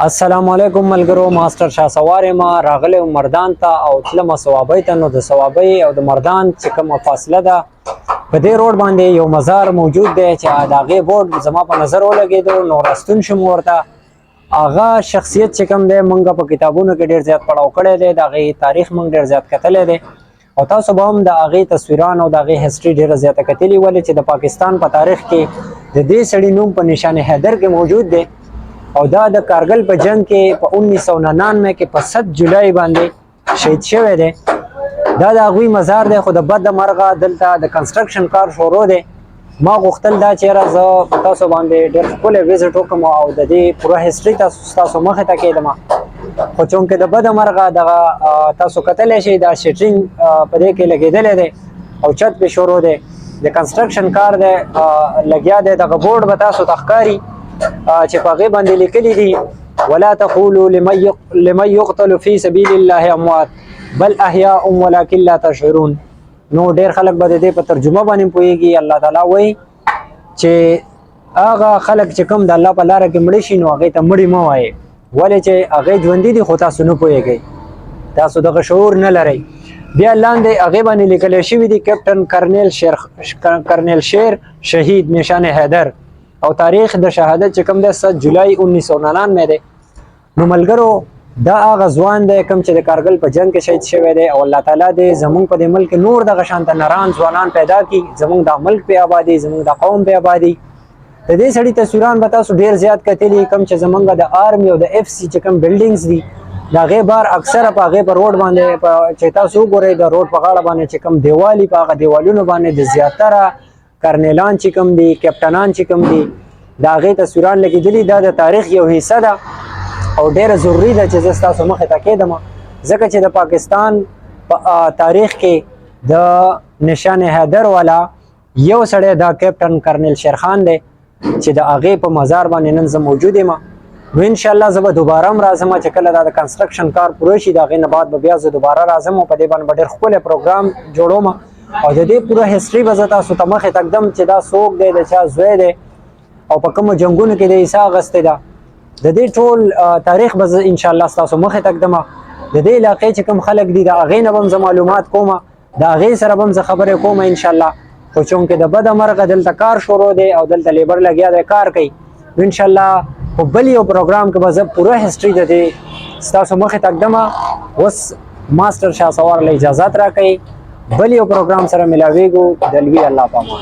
السلام علیکم ملګرو، ماستر شاه سوار ما راغلی مردان ته او تلم ثوابۍ ته. نو د ثوابۍ او د مردان چې کومه فاصله ده په دې روډ باندې یو مزار موجود دی چې د هغې بورډ زما په نظر ولګېدو. نو راستون شوم ورته. هغه شخصیت چې کوم دی موږ په کتابونو کې ډېر زیات پړاو کړی دی، د هغې تاریخ موږ ډېر زیات کتلی دی او تاسو به هم د هغې تصویران او د هغې هسټري ډېره زیاته کتلي، ولې چې د پاکستان په تاریخ کې د دې سړي نوم په نشان حیدر کې موجود دی او دا د کارګل په جنگ کې په 1999 کې په 7 جولای باندې شهید شوی دی. دا د هغوی مزار دی، خو د بد مرغه دلته د کنسټرکشن کار شروع دی. ما غوښتل دا چې یاره زه په تاسو باندې ډېر ښکلی ویزټ وکړم او د دې پوره هسټري تاسو مخې ته کېږدم، خو چونکې د بد مرغه دغه تاسو کتلی شئ دا شټرینګ په دې کې لګېدلی دی او چت پې شروع دی، د کنسټرکشن کار دی لګیا دی. دغه بورډ به تاسو ته ښکاري چې په هغې باندې لیکلي دي ولا تقولوا لمن يقتل في سبيل الله اموات بل احياء ولكن لا تشعرون. نو ډېر خلک به د دې په ترجمه باندې پوهېږي. الله تعالی وایي چې هغه خلک چې کوم د الله په لاره کې مړه شي نو هغې ته مړي مه وایئ، ولې چې هغې ژوندي دي خو تاسو نه پوهېږئ، تاسو دغه شعور نه لرئ. بیا لاندې هغې باندې لیکلی شوي دي کیپټن کرنیل شیر شهید نشان حیدر او تاریخ د شهادت چې کوم دی 7 جولای 1999 دی. نو ملګرو دا هغه ځوان دی کوم چې د کارګل په جنګ کې شهید شوی دی او الله تعالی دې زموږ په دې ملک نور دغه شانته نران ځوانان پیدا کړي، زموږ دا ملک پې آبادي، زموږ دا قوم پې آبادي. د دې سړي تصویران به تاسو ډېر زیات کتلي، کوم چې زموږ د آرمي او د اف سی چې کوم بلډینګز دي د هغې بار اکثره په هغې په روډ باندې چې تاسو وګورئ د روډ په غاړه باندې چې کوم دیوالي په هغه دیوالونو باندې د زیاتره کرنیلان چې کوم دي، کیپټنان چې کوم دي، د هغې تصویران لګېدلي. دا د تاریخ یو حصه ده او ډېره ضروري ده چې زه ستاسو مخې ته کېږدم، ځکه چې د پاکستان په تاریخ کې د نشان حیدر والا یو سړی دا کیپټن کرنیل شیرخان دی چې د هغې په مزار باندې نن زه موجود یم. نو انشاءالله زه به دوباره هم راځم چې کله دا د کنسټرکشن کار پوره شي، د هغې نه بعد به بیا زه دوباره راځم او په دې باندې به ډېر ښکلی پروګرام جوړوم او د دې پوره هسټري به زه تاسو ته مخې ته ږدم چې دا څوک دی، د چا زوی دی او په کومو جنګونو کې د عیسی اغوستی ده. د دې ټول تاریخ به زه انشاءالله ستاسو مخې ته ږدم. د دې علاقې چې کوم خلک دي د هغې نه به هم زه معلومات کوم، د هغې سره به هم زه خبرې کوم انشاءالله. خو چونکې د بده مرغه دلته کار شروع دی او دلته لیبر لګیا دی کار کوي، نو انشاءالله په بل یو پروګرام کې به زه پوره هسټري د دې ستاسو مخې ته ږدم. اوس ماسټر شاه سوار له اجازت راکوي، بل یو پروګرام سره ملاویږو. د لوی الله په امان.